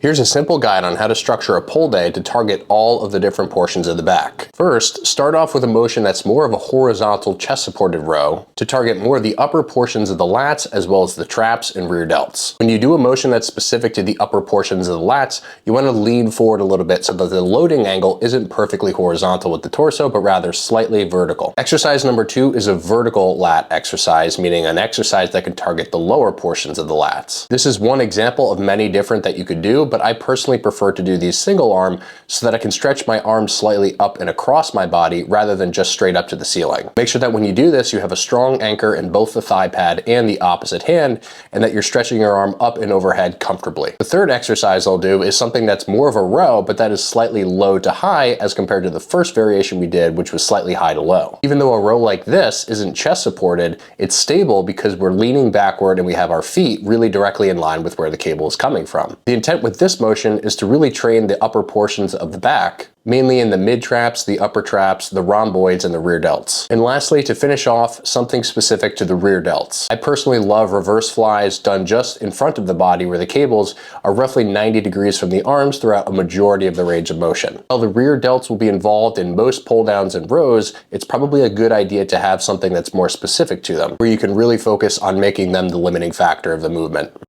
Here's a simple guide on how to structure a pull day to target all of the different portions of the back. First, start off with a motion that's more of a horizontal chest-supported row to target more of the upper portions of the lats as well as the traps and rear delts. When you do a motion that's specific to the upper portions of the lats, you want to lean forward a little bit so that the loading angle isn't perfectly horizontal with the torso, but rather slightly vertical. Exercise number 2 is a vertical lat exercise, meaning an exercise that can target the lower portions of the lats. This is one example of many different that you could do, but I personally prefer to do these single arm so that I can stretch my arms slightly up and across my body rather than just straight up to the ceiling. Make sure that when you do this, you have a strong anchor in both the thigh pad and the opposite hand, and that you're stretching your arm up and overhead comfortably. The third exercise I'll do is something that's more of a row, but that is slightly low to high as compared to the first variation we did, which was slightly high to low. Even though a row like this isn't chest supported, it's stable because we're leaning backward and we have our feet really directly in line with where the cable is coming from. The intent with this motion is to really train the upper portions of the back, mainly in the mid traps, the upper traps, the rhomboids, and the rear delts. And lastly, to finish off, something specific to the rear delts. I personally love reverse flies done just in front of the body where the cables are roughly 90 degrees from the arms throughout a majority of the range of motion. While the rear delts will be involved in most pull downs and rows, it's probably a good idea to have something that's more specific to them, where you can really focus on making them the limiting factor of the movement.